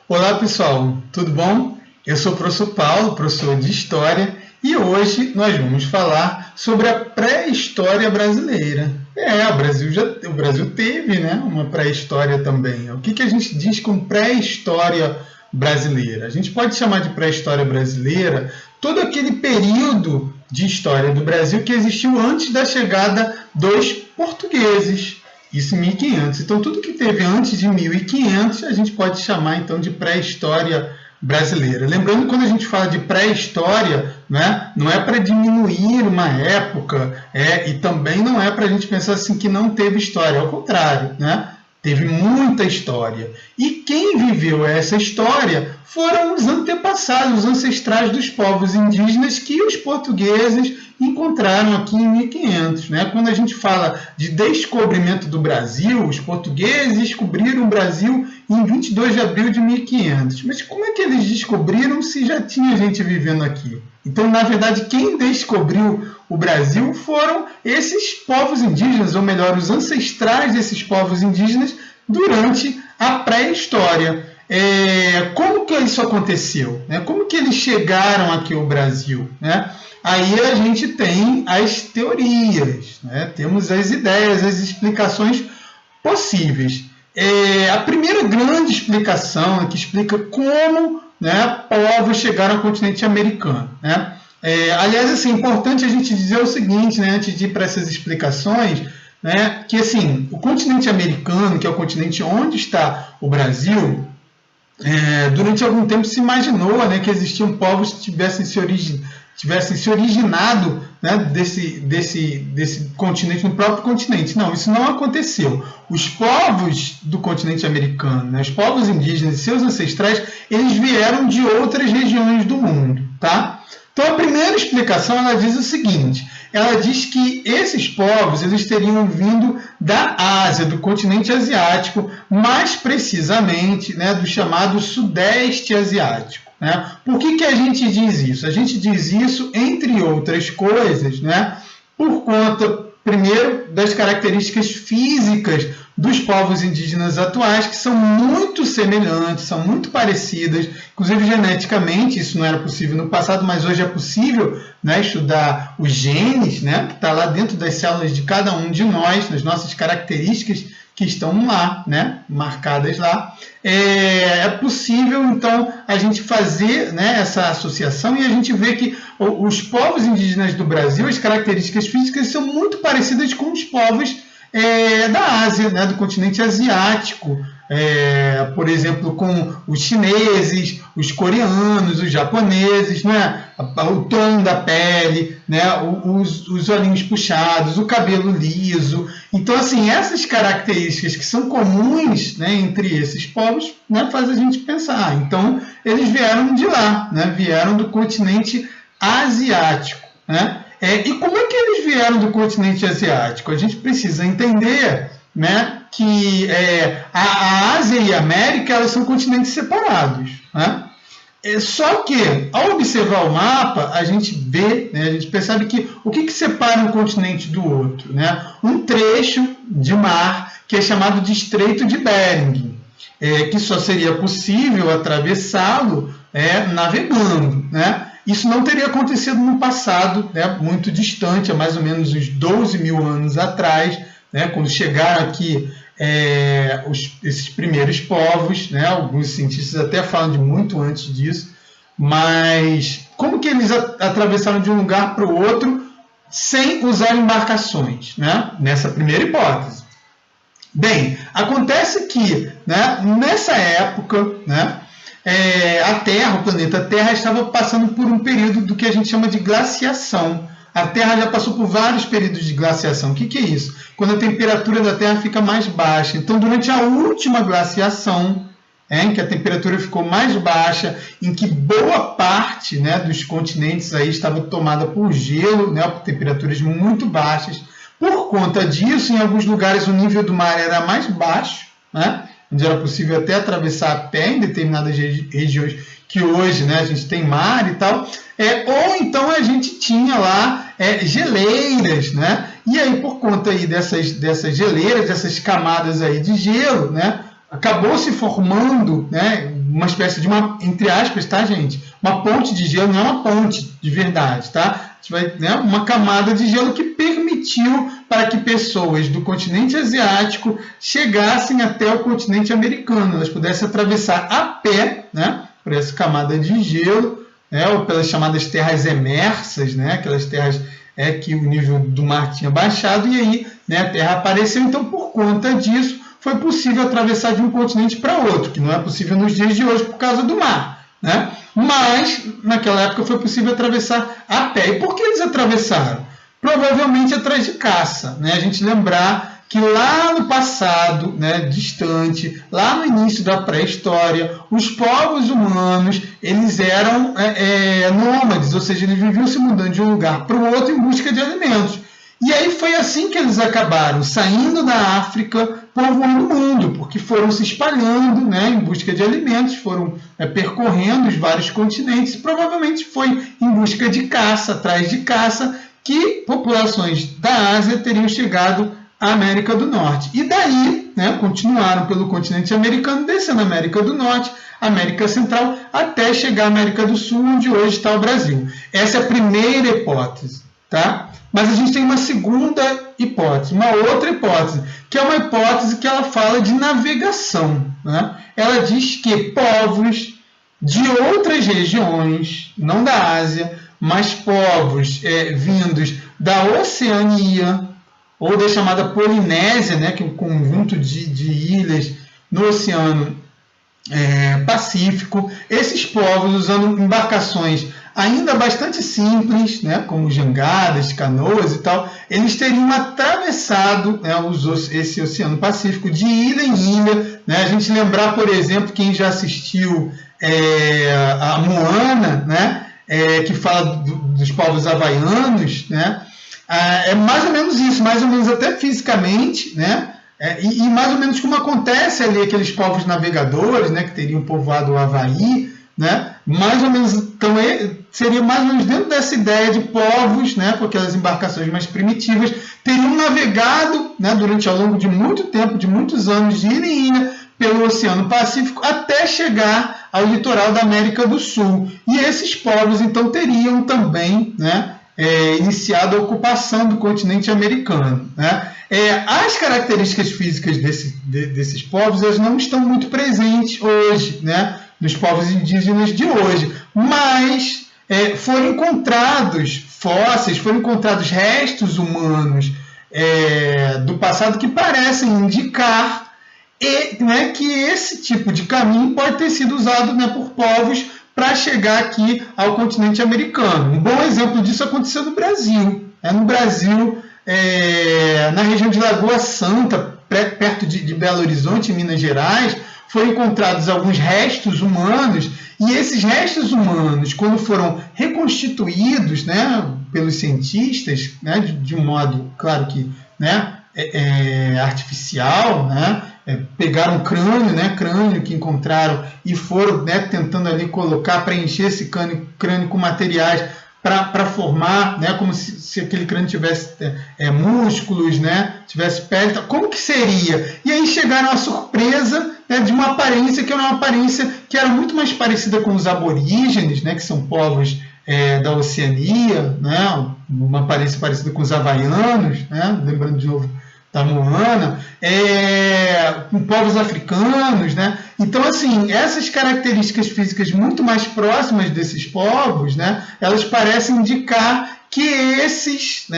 Olá pessoal, tudo bom? Eu sou o professor Paulo, professor de História, e hoje nós vamos falar sobre a pré-história brasileira. O Brasil teve, né, uma pré-história também. O que a gente diz com pré-história brasileira? A gente pode chamar de pré-história brasileira todo aquele período de história do Brasil que existiu antes da chegada dos portugueses. Isso em 1500. Então, tudo que teve antes de 1500, a gente pode chamar, então, de pré-história brasileira. Lembrando, quando a gente fala de pré-história, né, não é para diminuir uma época, e também não é para a gente pensar assim que não teve história. Ao contrário, né? Teve muita história. E quem viveu essa história foram os antepassados, os ancestrais dos povos indígenas que os portugueses encontraram aqui em 1500. Né? Quando a gente fala de descobrimento do Brasil, os portugueses descobriram o Brasil em 22 de abril de 1500. Mas como é que eles descobriram se já tinha gente vivendo aqui? Então, na verdade, quem descobriu o Brasil foram esses povos indígenas, ou melhor, os ancestrais desses povos indígenas durante a pré-história. Como que isso aconteceu? Como que eles chegaram aqui ao Brasil? Aí a gente tem as teorias, temos as ideias, as explicações possíveis. A primeira grande explicação é que explica como povos chegaram ao continente americano. Aliás, assim, é importante a gente dizer o seguinte, antes de ir para essas explicações, que assim, o continente americano, que é o continente onde está o Brasil, durante algum tempo se imaginou que existiam povos que tivessem se originado desse continente, no próprio continente. Não, isso não aconteceu. Os povos do continente americano, os povos indígenas e seus ancestrais, eles vieram de outras regiões do mundo, tá? Então, a primeira explicação, ela diz o seguinte, ela diz que esses povos eles teriam vindo da Ásia, do continente asiático, mais precisamente do chamado Sudeste Asiático. Por que a gente diz isso? A gente diz isso, entre outras coisas, por conta, primeiro, das características físicas dos povos indígenas atuais, que são muito semelhantes, são muito parecidas, inclusive geneticamente. Isso não era possível no passado, mas hoje é possível estudar os genes, que está lá dentro das células de cada um de nós, nas nossas características que estão lá, marcadas lá. É possível, então, a gente fazer essa associação e a gente vê que os povos indígenas do Brasil, as características físicas são muito parecidas com os povos da Ásia, do continente asiático, por exemplo, com os chineses, os coreanos, os japoneses, o tom da pele, os olhinhos puxados, o cabelo liso. Então, assim, essas características que são comuns entre esses povos faz a gente pensar. Então, eles vieram de lá, vieram do continente asiático. E como é que eles vieram do continente asiático? A gente precisa entender que a Ásia e a América elas são continentes separados. Só que, ao observar o mapa, a gente vê, a gente percebe que o que separa um continente do outro? Um trecho de mar que é chamado de Estreito de Bering, que só seria possível atravessá-lo navegando. Isso não teria acontecido no passado, muito distante, há mais ou menos uns 12 mil anos atrás, quando chegaram aqui esses primeiros povos, alguns cientistas até falam de muito antes disso, mas como que eles atravessaram de um lugar para o outro sem usar embarcações, nessa primeira hipótese? Bem, acontece que nessa época, a Terra, o planeta Terra, estava passando por um período do que a gente chama de glaciação. A Terra já passou por vários períodos de glaciação. O que é isso? Quando a temperatura da Terra fica mais baixa. Então, durante a última glaciação, em que a temperatura ficou mais baixa, em que boa parte dos continentes aí estava tomada por gelo, por temperaturas muito baixas. Por conta disso, em alguns lugares o nível do mar era mais baixo, onde era possível até atravessar a pé em determinadas regiões que hoje a gente tem mar e tal, ou então a gente tinha lá geleiras, e aí por conta aí dessas geleiras, dessas camadas aí de gelo, acabou se formando uma espécie de uma, entre aspas, tá, gente? Uma ponte de gelo, não é uma ponte de verdade, tá? A gente vai, né, uma camada de gelo que permitiu para que pessoas do continente asiático chegassem até o continente americano, elas pudessem atravessar a pé, né, por essa camada de gelo, né, ou pelas chamadas terras emersas, né, aquelas terras que o nível do mar tinha baixado, e aí, né, a Terra apareceu. Então, por conta disso, foi possível atravessar de um continente para outro, que não é possível nos dias de hoje por causa do mar, né? Mas, naquela época, foi possível atravessar a pé. E por que eles atravessaram? Provavelmente atrás de caça, né? A gente lembrar que lá no passado, né, distante, lá no início da pré-história, os povos humanos, eles eram nômades, ou seja, eles viviam se mudando de um lugar para o outro em busca de alimentos. E aí foi assim que eles acabaram saindo da África, povoando o mundo, porque foram se espalhando, né, em busca de alimentos, foram percorrendo os vários continentes, provavelmente foi em busca de caça, atrás de caça, que populações da Ásia teriam chegado à América do Norte. E daí, né, continuaram pelo continente americano, descendo a América do Norte, América Central, até chegar à América do Sul, onde hoje está o Brasil. Essa é a primeira hipótese, tá? Mas a gente tem uma segunda hipótese, uma outra hipótese, que é uma hipótese que ela fala de navegação, né? Ela diz que povos de outras regiões, não da Ásia, mas povos vindos da Oceania, ou da chamada Polinésia, né, que é um conjunto de ilhas no Oceano Pacífico, esses povos, usando embarcações ainda bastante simples, né, como jangadas, canoas e tal, eles teriam atravessado, né, esse Oceano Pacífico de ilha em ilha, né? A gente lembrar, por exemplo, quem já assistiu a Moana, né, que fala dos povos havaianos, né? É mais ou menos isso, mais ou menos até fisicamente, né? E mais ou menos como acontece ali aqueles povos navegadores, né, que teriam povoado o Havaí, né? Mais ou menos, então seria mais ou menos dentro dessa ideia de povos, né, com aquelas embarcações mais primitivas, teriam navegado, né, durante ao longo de muito tempo, de muitos anos, de ilha em ilha, pelo Oceano Pacífico, até chegar ao litoral da América do Sul. E esses povos, então, teriam também, né, iniciado a ocupação do continente americano, né? As características físicas desses povos, elas não estão muito presentes hoje, né, nos povos indígenas de hoje, mas foram encontrados fósseis, foram encontrados restos humanos do passado que parecem indicar né, que esse tipo de caminho pode ter sido usado, né, por povos para chegar aqui ao continente americano. Um bom exemplo disso aconteceu no Brasil. No Brasil, na região de Lagoa Santa, perto de Belo Horizonte, em Minas Gerais, foram encontrados alguns restos humanos, e esses restos humanos, quando foram reconstituídos, né, pelos cientistas, né, de um modo, claro que, né, artificial, né, pegaram crânio que encontraram e foram, né, tentando ali preencher esse crânio com materiais para formar, né, como se aquele crânio tivesse músculos, né, tivesse pele, como que seria? E aí chegaram à surpresa, né, de uma aparência que era uma aparência que era muito mais parecida com os aborígenes, né, que são povos da Oceania, né, uma aparência parecida com os havaianos, né, lembrando de novo da Moana, com povos africanos, né? Então, assim, essas características físicas muito mais próximas desses povos, né, elas parecem indicar que esses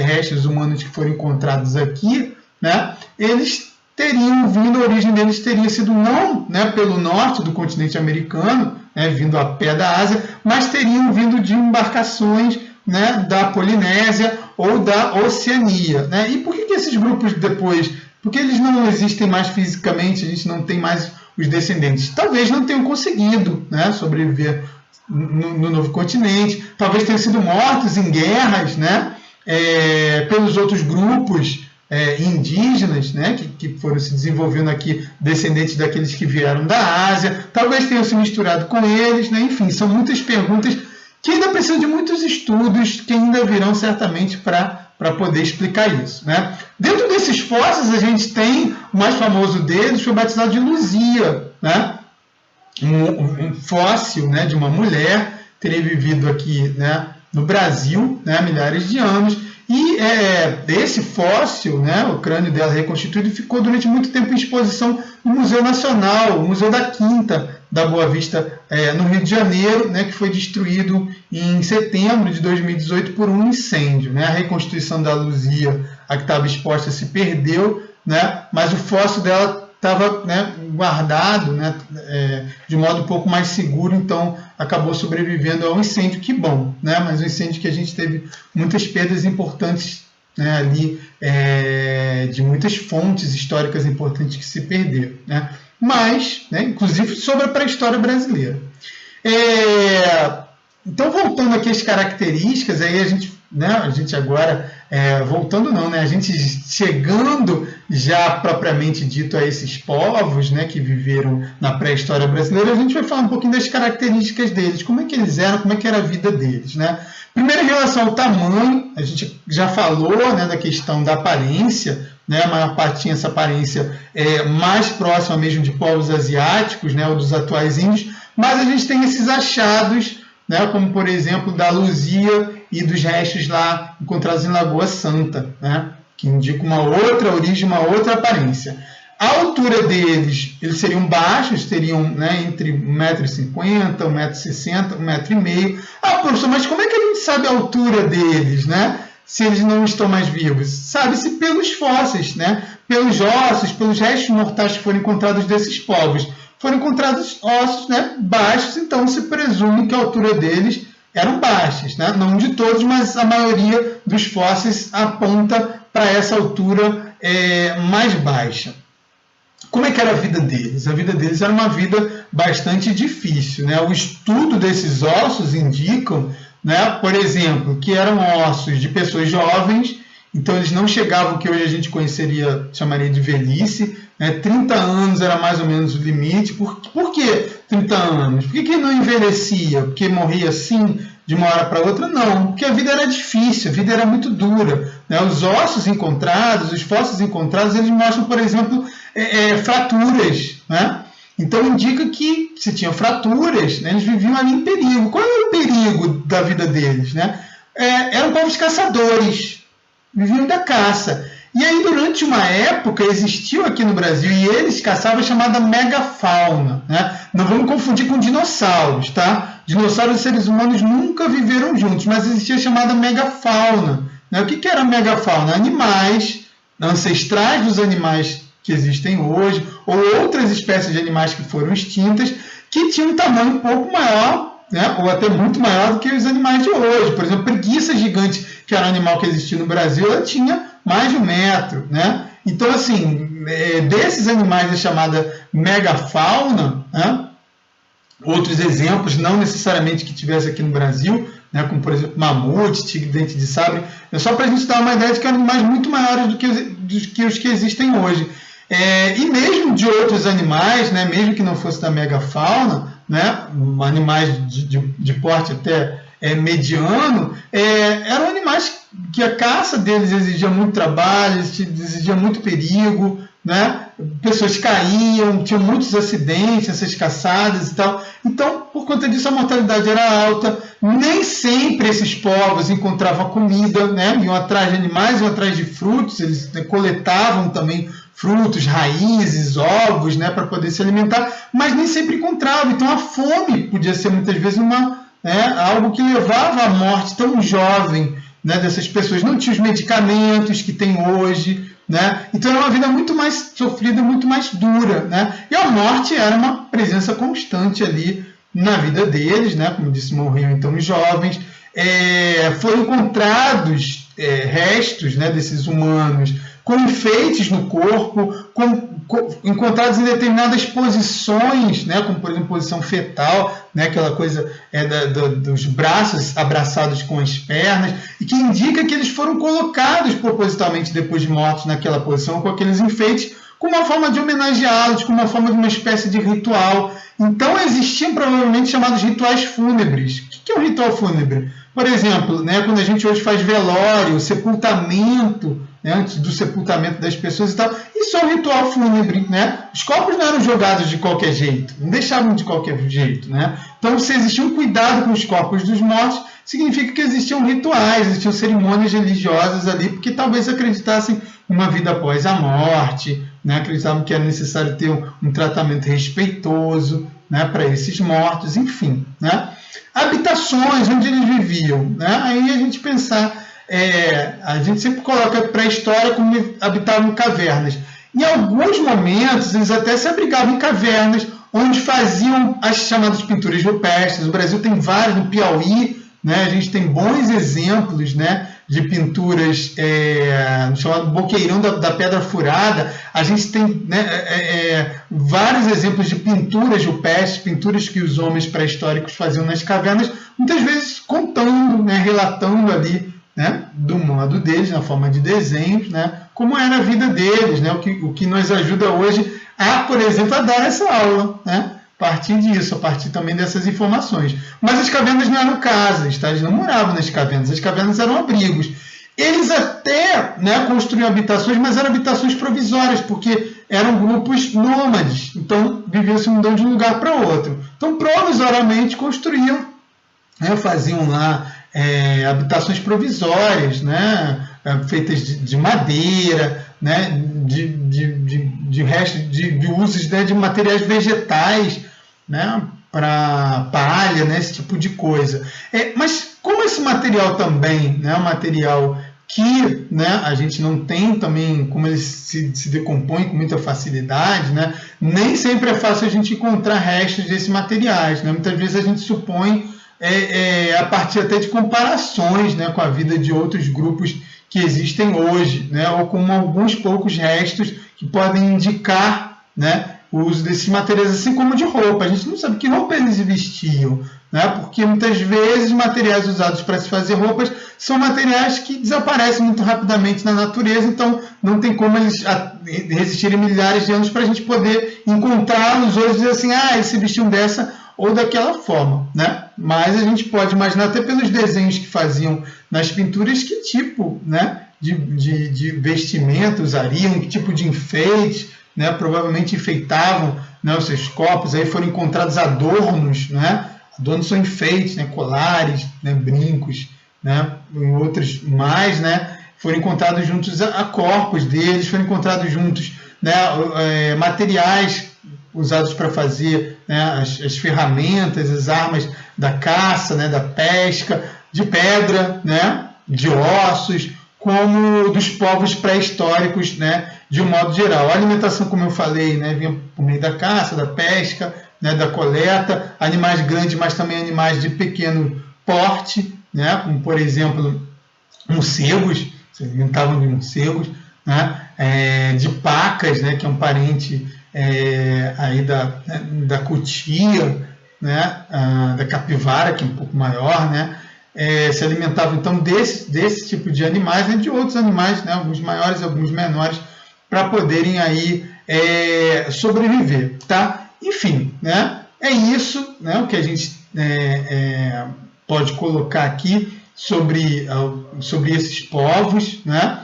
restos humanos que foram encontrados aqui, né, eles teriam vindo, a origem deles teria sido não, né, pelo norte do continente americano, né, vindo a pé da Ásia, mas teriam vindo de embarcações, né, da Polinésia ou da Oceania, né? E por que esses grupos depois, porque eles não existem mais fisicamente, a gente não tem mais os descendentes? Talvez não tenham conseguido, né, sobreviver no novo continente, talvez tenham sido mortos em guerras, né, pelos outros grupos indígenas, né, que foram se desenvolvendo aqui, descendentes daqueles que vieram da Ásia, talvez tenham se misturado com eles, né? Enfim, são muitas perguntas que ainda precisam de muitos estudos, que ainda virão certamente para para poder explicar isso, né? Dentro desses fósseis, a gente tem o mais famoso deles, foi batizado de Luzia, né? Um fóssil, né, de uma mulher, teria vivido aqui, né, no Brasil, né, há milhares de anos, e esse fóssil, né, o crânio dela reconstituído, ficou durante muito tempo em exposição no Museu Nacional, o Museu da Quinta da Boa Vista, no Rio de Janeiro, né, que foi destruído em setembro de 2018 por um incêndio, né? A reconstituição da Luzia, a que estava exposta, se perdeu, né, mas o fóssil dela estava, né, guardado, né, de modo um pouco mais seguro, então acabou sobrevivendo ao incêndio, que bom, né, mas um incêndio que a gente teve muitas perdas importantes, né, ali, de muitas fontes históricas importantes que se perderam, né, mas, né, inclusive sobre a pré-história brasileira. Então, voltando aqui às características, aí a gente agora, voltando não, né, a gente chegando já propriamente dito a esses povos, né, que viveram na pré-história brasileira, a gente vai falar um pouquinho das características deles, como é que eles eram, como é que era a vida deles, né. Primeiro, em relação ao tamanho, a gente já falou, né, da questão da aparência, né, a maior parte tinha essa aparência mais próxima mesmo de povos asiáticos, né, ou dos atuais índios, mas a gente tem esses achados, né, como por exemplo da Luzia e dos restos lá encontrados em Lagoa Santa, né, que indicam uma outra origem, uma outra aparência. A altura deles, eles seriam baixos, teriam, né, entre 1,50 m, 1,60 m, 1,5 m. Ah, professor, mas como é que a gente sabe a altura deles, né, se eles não estão mais vivos? Sabe-se pelos fósseis, né, pelos ossos, pelos restos mortais que foram encontrados desses povos. Foram encontrados ossos, né, baixos, então se presume que a altura deles eram baixas, né? Não de todos, mas a maioria dos fósseis aponta para essa altura mais baixa. Como é que era a vida deles? A vida deles era uma vida bastante difícil, né? O estudo desses ossos indicam, né, por exemplo, que eram ossos de pessoas jovens, então eles não chegavam ao que hoje a gente chamaria de velhice, né? 30 anos era mais ou menos o limite. Por que 30 anos? Por que não envelhecia? Porque morria assim, de uma hora para outra? Não, porque a vida era difícil, a vida era muito dura, né? Os ossos encontrados, os fósseis encontrados, eles mostram, por exemplo, fraturas, né? Então indica que se tinham fraturas, né, eles viviam ali em perigo. Qual era o perigo da vida deles, né? Eram povos caçadores, viviam da caça. E aí, durante uma época, existiu aqui no Brasil, e eles caçavam a chamada megafauna, né? Não vamos confundir com dinossauros, tá? Dinossauros e seres humanos nunca viveram juntos, mas existia a chamada megafauna, né? O que era a megafauna? Animais ancestrais dos animais que existem hoje, ou outras espécies de animais que foram extintas, que tinham um tamanho um pouco maior, né, ou até muito maior do que os animais de hoje. Por exemplo, preguiça gigante, que era um animal que existia no Brasil, ela tinha mais de 1 metro, né? Então, assim, desses animais da chamada megafauna, né, outros exemplos, não necessariamente que tivesse aqui no Brasil, né, como, por exemplo, mamute, tigre-dente de sabre, é só para a gente dar uma ideia de que eram animais muito maiores do que os que existem hoje. E mesmo de outros animais, né, mesmo que não fosse da megafauna, né, animais de porte até mediano, eram animais que a caça deles exigia muito trabalho, exigia muito perigo, né? Pessoas caíam, tinham muitos acidentes, essas caçadas e tal. Então, por conta disso, a mortalidade era alta. Nem sempre esses povos encontravam comida, né? Iam atrás de animais, iam atrás de frutos, eles, né, coletavam também frutos, raízes, ovos, né, para poder se alimentar, mas nem sempre encontravam. Então, a fome podia ser muitas vezes algo que levava à morte tão jovem, né, dessas pessoas. Não tinha os medicamentos que tem hoje, né? Então era uma vida muito mais sofrida, muito mais dura, né? E a morte era uma presença constante ali na vida deles, né? Como disse, morriam então os jovens. Foram encontrados restos, né, desses humanos com enfeites no corpo, encontrados em determinadas posições, né, como por exemplo posição fetal, né, aquela coisa dos braços abraçados com as pernas, e que indica que eles foram colocados propositalmente depois de mortos naquela posição, com aqueles enfeites, com uma forma de homenageá-los, com uma forma de uma espécie de ritual. Então existiam provavelmente chamados rituais fúnebres. O que é um ritual fúnebre? Por exemplo, né, quando a gente hoje faz velório, sepultamento, né, antes do sepultamento das pessoas e tal, isso é um ritual fúnebre, né? Os corpos não eram jogados de qualquer jeito, não deixavam de qualquer jeito, né? Então, se existia um cuidado com os corpos dos mortos, significa que existiam rituais, existiam cerimônias religiosas ali, porque talvez acreditassem uma vida após a morte, né? Acreditavam que era necessário ter um tratamento respeitoso, né, para esses mortos, enfim, né? Habitações onde eles viviam, né? Aí a gente pensar, a gente sempre coloca pré-história como habitavam em cavernas. Em alguns momentos eles até se abrigavam em cavernas, onde faziam as chamadas pinturas rupestres. O Brasil tem vários, no Piauí, né? A gente tem bons exemplos, né, de pinturas no chamado Boqueirão da Pedra Furada. A gente tem, né, vários exemplos de pinturas rupestres, pinturas que os homens pré-históricos faziam nas cavernas, muitas vezes contando, né, relatando ali, né, do modo deles, na forma de desenhos, né, como era a vida deles, né, o que nos ajuda hoje a, por exemplo, a dar essa aula, né, a partir disso, a partir também dessas informações. Mas as cavernas não eram casas, tá? Eles não moravam nas cavernas, as cavernas eram abrigos. Eles até, né, construíam habitações, mas eram habitações provisórias, porque eram grupos nômades, então viviam se mudando de um lugar para outro. Então, provisoriamente construíam, né, faziam lá habitações provisórias, né, feitas de madeira, né, de restos de usos, né, de materiais vegetais, né, para palha, né, esse tipo de coisa. Mas como esse material também, né, é um material que, né, a gente não tem também como ele se decompõe com muita facilidade, né, nem sempre é fácil a gente encontrar restos desses materiais, né? Muitas vezes a gente supõe a partir até de comparações, né, com a vida de outros grupos que existem hoje, né, ou com alguns poucos restos que podem indicar, né, o uso desses materiais, assim como de roupa. A gente não sabe que roupa eles vestiam, né, porque muitas vezes os materiais usados para se fazer roupas são materiais que desaparecem muito rapidamente na natureza, então não tem como eles resistirem milhares de anos para a gente poder encontrá-los hoje e dizer assim, eles se vestiam dessa ou daquela forma, né? Mas a gente pode imaginar até pelos desenhos que faziam nas pinturas que tipo, né, de vestimenta usariam, que tipo de enfeite, né? Provavelmente enfeitavam, né, os seus corpos. Aí foram encontrados adornos, né? Adornos são enfeites, né? Colares, né? Brincos, né? E outros mais, né? Foram encontrados juntos a corpos deles, foram encontrados juntos, né, materiais usados para fazer, né, as ferramentas, as armas da caça, né, da pesca, de pedra, né, de ossos, como dos povos pré-históricos, né, de um modo geral. A alimentação, como eu falei, né, vinha por meio da caça, da pesca, né, da coleta, animais grandes, mas também animais de pequeno porte, né, como, por exemplo, morcegos, se alimentavam de morcegos, né, de pacas, né, que é um parente aí da cutia, né, da capivara, que é um pouco maior, né, se alimentavam então desse tipo de animais e de outros animais, né, alguns maiores, alguns menores, para poderem aí sobreviver, tá? Enfim, né, é isso, né, o que a gente pode colocar aqui sobre esses povos, né,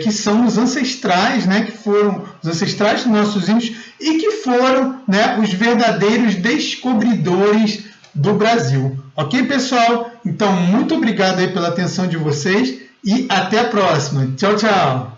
que são os ancestrais, né, que foram os ancestrais dos nossos índios e que foram, né, os verdadeiros descobridores do Brasil. Ok, pessoal? Então, muito obrigado aí pela atenção de vocês e até a próxima. Tchau, tchau!